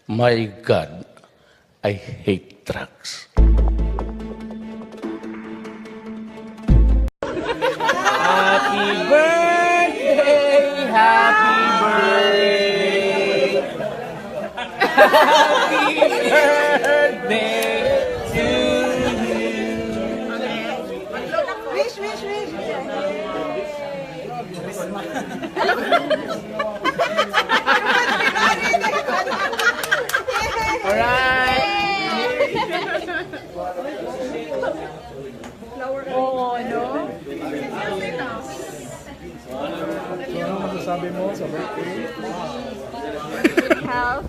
My God, I hate drugs. Happy birthday, happy birthday, happy birthday to you. Wish. Alright. Oh, no? Ano masasabi mo sa birthday? Health.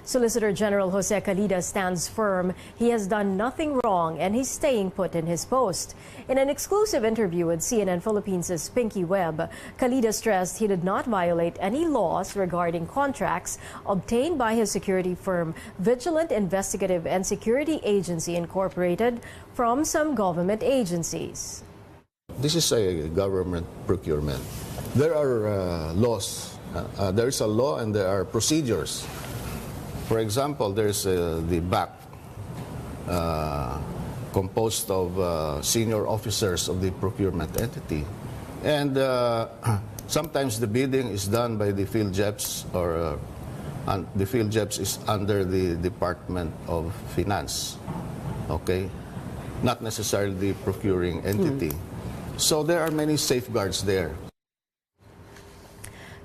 Solicitor General Jose Calida stands firm. He has done nothing wrong and he's staying put in his post. In an exclusive interview with CNN Philippines' Pinky Webb, Calida stressed he did not violate any laws regarding contracts obtained by his security firm, Vigilant Investigative and Security Agency Incorporated, from some government agencies. This is a government procurement. There are laws. There is a law and there are procedures. For example, there's the BAC, composed of senior officers of the procurement entity. And sometimes the bidding is done by the field jets, or the field jets is under the Department of Finance, okay? Not necessarily the procuring entity. So there are many safeguards there.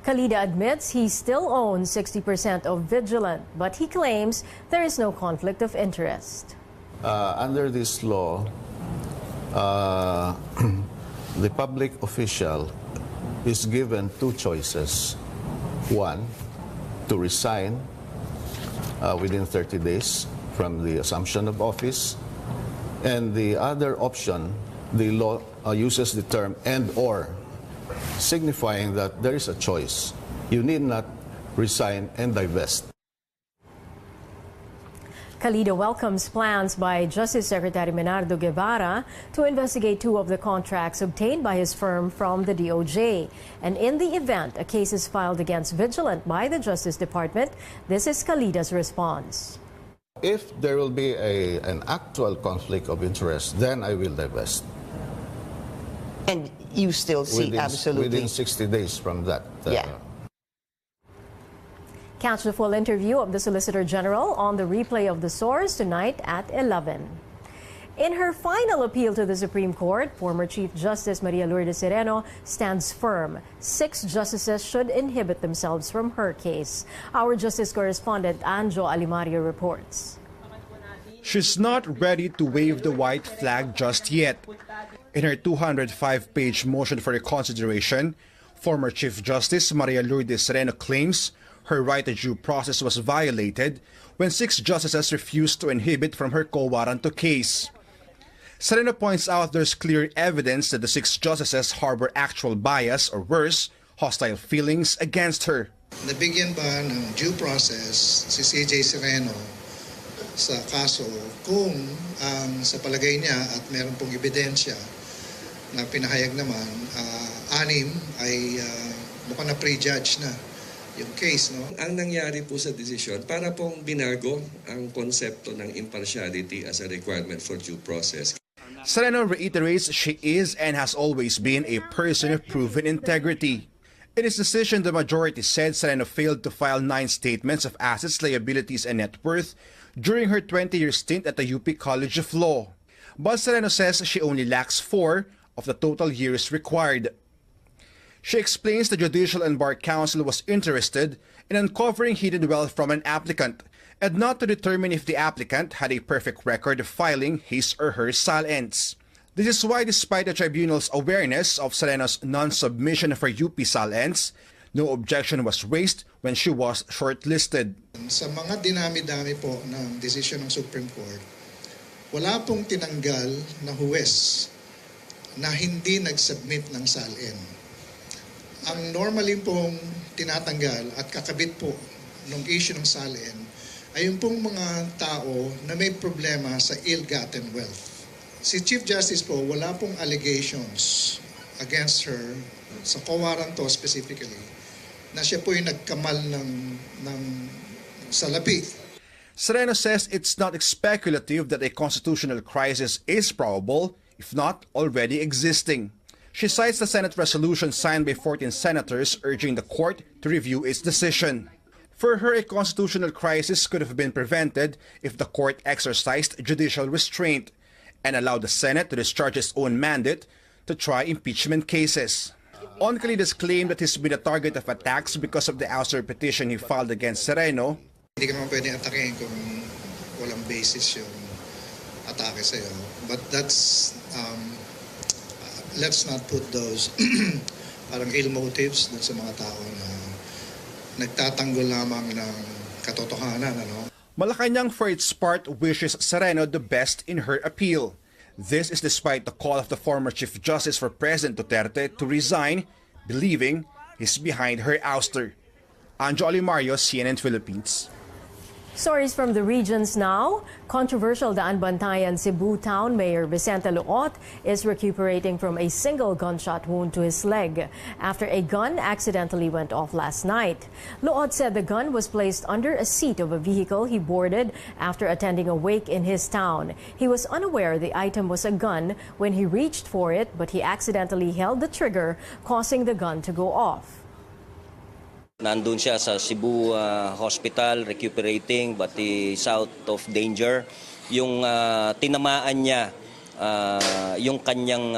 Calida admits he still owns 60% of Vigilant, but he claims there is no conflict of interest. Under this law, the public official is given two choices. One, to resign within 30 days from the assumption of office. And the other option, the law uses the term and/or, signifying that there is a choice. You need not resign and divest. Calida welcomes plans by Justice Secretary Menardo Guevara to investigate two of the contracts obtained by his firm from the DOJ. And in the event a case is filed against Vigilant by the Justice Department, this is Calida's response. If there will be an actual conflict of interest, then I will divest. And you still see absolutely within 60 days from that. Yeah. Catch the full interview of the Solicitor General on the replay of The Source tonight at 11. In her final appeal to the Supreme Court, former Chief Justice Maria Lourdes Sereno stands firm. 6 justices should inhibit themselves from her case. Our Justice correspondent Anjo Alimario reports. She's not ready to wave the white flag just yet. In her 205-page motion for reconsideration, former Chief Justice Maria Lourdes Sereno claims her right to due process was violated when 6 justices refused to inhibit from her quo warranto case. Sereno points out there's clear evidence that the 6 justices harbor actual bias or worse, hostile feelings against her. Nabigyan ba ng due process si CJ Sereno sa kaso kung sa palagay niya at meron pong ebidensya na pinahayag naman, 6 ay mukhang na prejudge na yung case, no? Ang nangyari po sa desisyon, para pong binago ang konsepto ng impartiality as a requirement for due process. Sereno reiterates she is and has always been a person of proven integrity. In his decision, the majority said Sereno failed to file 9 statements of assets, liabilities, and net worth during her 20-year stint at the UP College of Law. But Sereno says she only lacks 4 of the total years required. She explains the Judicial and Bar Council was interested in uncovering hidden wealth from an applicant and not to determine if the applicant had a perfect record of filing his or her SAL-ents. This is why, despite the tribunal's awareness of Sereno's non-submission for UP SAL-ents, no objection was raised when she was shortlisted. Sa mga dinami-dami po ng desisyon ng Supreme Court, wala pong tinanggal na huwes na hindi nag-submit ng SAL-N. Ang normally pong tinatanggal at kakabit po ng issue ng SAL-N ay yung pong mga tao na may problema sa ill-gotten wealth. Si Chief Justice po, wala pong allegations against her sa quo warranto specifically na siya po yung nagkamal ng salapi. Sereno says it's not speculative that a constitutional crisis is probable, if not already existing. She cites the Senate resolution signed by 14 senators urging the court to review its decision. For her, a constitutional crisis could have been prevented if the court exercised judicial restraint and allowed the Senate to discharge its own mandate to try impeachment cases. On Calida's claim that he's been a target of attacks because of the ouster petition he filed against Sereno, Hindi ka naman pwede atakin kung walang basis yung atake sa'yo. But that's, let's not put those parang ill motives dun sa mga tao na nagtatanggol lamang ng katotohanan. Ano? Malacanang for its part wishes Sereno the best in her appeal. This is despite the call of the former Chief Justice for President Duterte to resign, believing he's behind her ouster. Anjo Alimario, CNN Philippines. Stories from the regions now. Controversial Daan Bantayan Cebu Town Mayor Vicente Luot is recuperating from a single gunshot wound to his leg after a gun accidentally went off last night. Luot said the gun was placed under a seat of a vehicle he boarded after attending a wake in his town. He was unaware the item was a gun when he reached for it, but he accidentally held the trigger, causing the gun to go off. Nandun siya sa Cebu Hospital, recuperating but is out of danger. Yung tinamaan niya, yung kanyang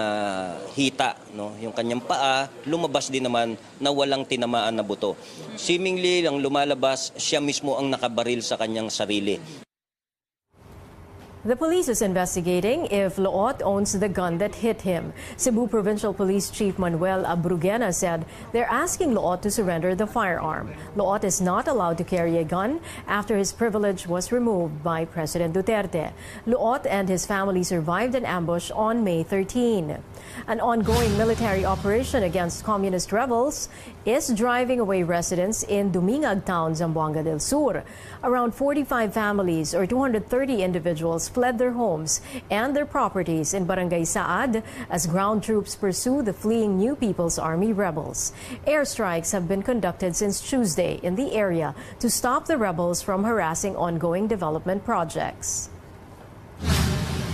hita, no? Yung kanyang paa, lumabas din naman na walang tinamaan na buto. Seemingly lang lumalabas, siya mismo ang nakabaril sa kanyang sarili. The police is investigating if Luot owns the gun that hit him. Cebu Provincial Police Chief Manuel Abrugena said they're asking Luot to surrender the firearm. Luot is not allowed to carry a gun after his privilege was removed by President Duterte. Luot and his family survived an ambush on May 13. An ongoing military operation against communist rebels is driving away residents in Dumingag Town, Zamboanga del Sur. Around 45 families or 230 individuals fled their homes and their properties in Barangay Saad as ground troops pursue the fleeing New People's Army rebels. Airstrikes have been conducted since Tuesday in the area to stop the rebels from harassing ongoing development projects.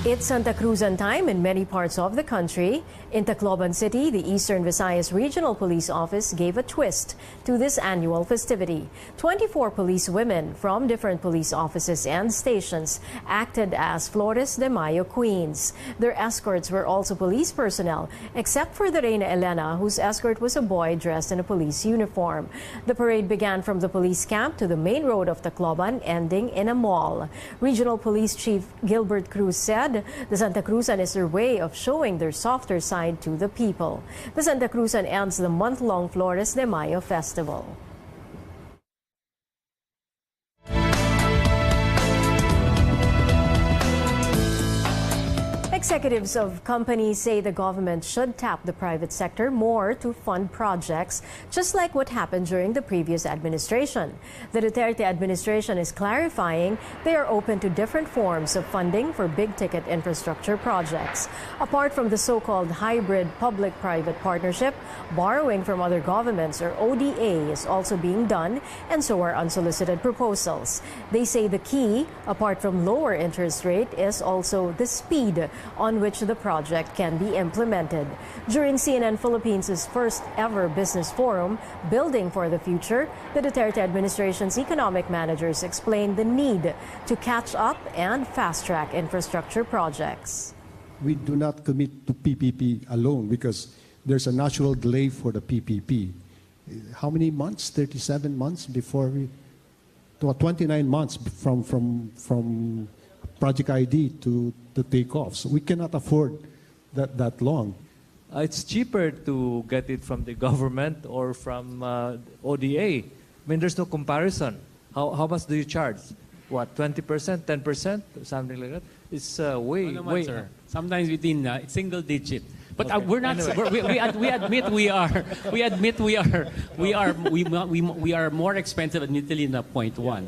It's Santa Cruzan time in many parts of the country. In Tacloban City, the Eastern Visayas Regional Police Office gave a twist to this annual festivity. 24 police women from different police offices and stations acted as Flores de Mayo queens. Their escorts were also police personnel, except for the Reina Elena, whose escort was a boy dressed in a police uniform. The parade began from the police camp to the main road of Tacloban, ending in a mall. Regional Police Chief Gilbert Cruz said the Santa Cruzan is their way of showing their softer side to the people. The Santa Cruzan ends the month-long Flores de Mayo festival. Executives of companies say the government should tap the private sector more to fund projects, just like what happened during the previous administration. The Duterte administration is clarifying they are open to different forms of funding for big-ticket infrastructure projects. Apart from the so-called hybrid public-private partnership, borrowing from other governments, or ODA, is also being done, and so are unsolicited proposals. They say the key, apart from lower interest rate, is also the speed on which the project can be implemented. During CNN Philippines' first ever business forum, Building for the Future, the Duterte administration's economic managers explained the need to catch up and fast-track infrastructure projects. We do not commit to PPP alone because there's a natural delay for the PPP. How many months? 37 months before we... 29 months from project ID to take off. So we cannot afford that long. It's cheaper to get it from the government or from ODA. I mean, there's no comparison. How much do you charge? What, 20%, 10%, something like that? It's way. Sir. Sometimes within single digit. But Okay. we're not. Anyway. We admit we are more expensive, admittedly, than 0.1.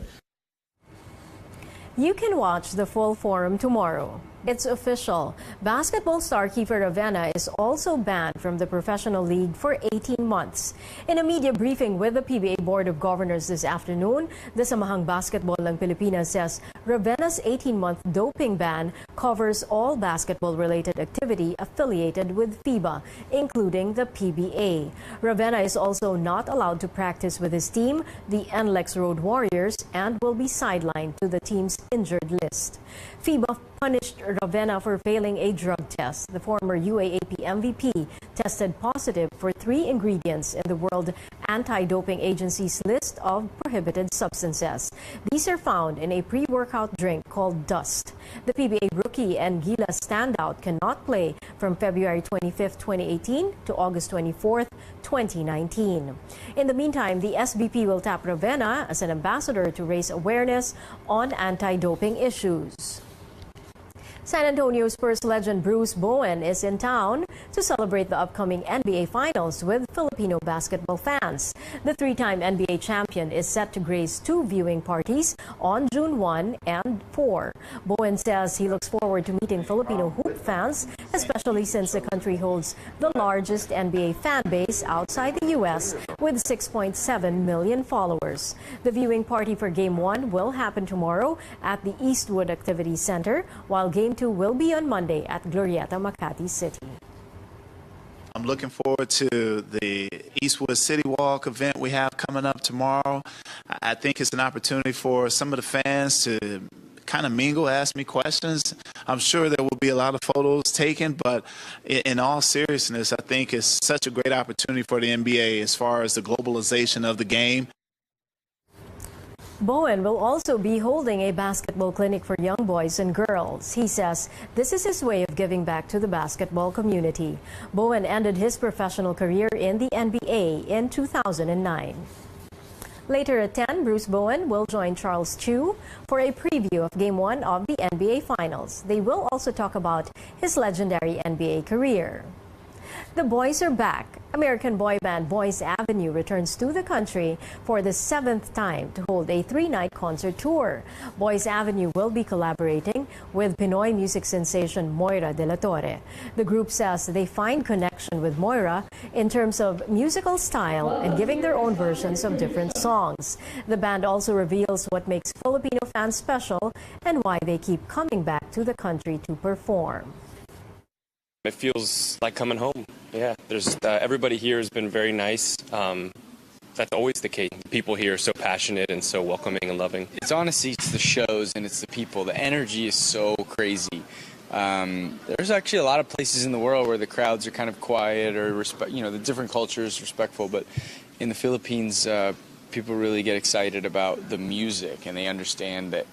You can watch the full forum tomorrow. It's official. Basketball star Kiefer Ravena is also banned from the professional league for 18 months. In a media briefing with the PBA Board of Governors this afternoon, the Samahang Basketball ng Pilipinas says Ravena's 18-month doping ban covers all basketball-related activity affiliated with FIBA, including the PBA. Ravena is also not allowed to practice with his team, the NLEX Road Warriors, and will be sidelined to the team's injured list. FIBA punished Ravena for failing a drug test. The former UAAP MVP tested positive for 3 ingredients in the World Anti-Doping Agency's list of prohibited substances. These are found in a pre-workout drink called Dust. The PBA rookie and Gila standout cannot play from February 25, 2018 to August 24, 2019. In the meantime, the SBP will tap Ravena as an ambassador to raise awareness on anti-doping issues. San Antonio Spurs legend Bruce Bowen is in town to celebrate the upcoming NBA Finals with Filipino basketball fans. The 3-time NBA champion is set to grace 2 viewing parties on June 1 and 4. Bowen says he looks forward to meeting Filipino hoop fans, especially since the country holds the largest NBA fan base outside the U.S. with 6.7 million followers. The viewing party for Game 1 will happen tomorrow at the Eastwood Activity Center, while Game 2 will be on Monday at Glorieta, Makati City. I'm looking forward to the Eastwood City Walk event we have coming up tomorrow. I think it's an opportunity for some of the fans to kind of mingle, ask me questions. I'm sure there will be a lot of photos taken, but in all seriousness, I think it's such a great opportunity for the NBA as far as the globalization of the game. Bowen will also be holding a basketball clinic for young boys and girls. He says this is his way of giving back to the basketball community. Bowen ended his professional career in the NBA in 2009. Later at 10, Bruce Bowen will join Charles Chu for a preview of Game 1 of the NBA Finals. They will also talk about his legendary NBA career. The boys are back. American boy band Boys Avenue returns to the country for the 7th time to hold a 3-night concert tour. Boys Avenue will be collaborating with Pinoy music sensation Moira de la Torre. The group says they find connection with Moira in terms of musical style and giving their own versions of different songs. The band also reveals what makes Filipino fans special and why they keep coming back to the country to perform. It feels like coming home. Yeah, there's everybody here has been very nice. That's always the case. People here are so passionate and so welcoming and loving. It's honestly, it's the shows and it's the people. The energy is so crazy. There's actually a lot of places in the world where the crowds are kind of quiet or the different cultures respectful. But in the Philippines, people really get excited about the music and they understand that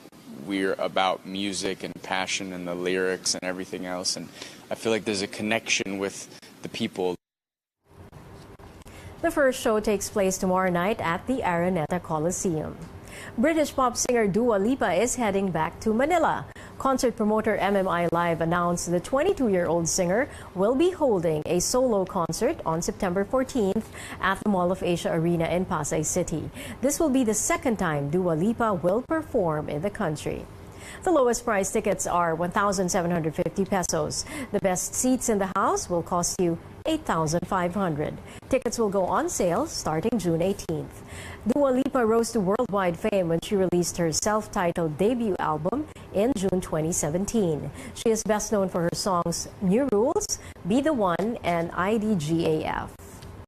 we're about music and passion and the lyrics and everything else. And I feel like there's a connection with the people. The first show takes place tomorrow night at the Araneta Coliseum. British pop singer Dua Lipa is heading back to Manila. Concert promoter MMI Live announced the 22-year-old singer will be holding a solo concert on September 14th at the Mall of Asia Arena in Pasay City. This will be the 2nd time Dua Lipa will perform in the country. The lowest price tickets are 1,750 pesos. The best seats in the house will cost you 8,500. Tickets will go on sale starting June 18th. Dua Lipa rose to worldwide fame when she released her self-titled debut album in June 2017. She is best known for her songs New Rules, Be the One, and IDGAF.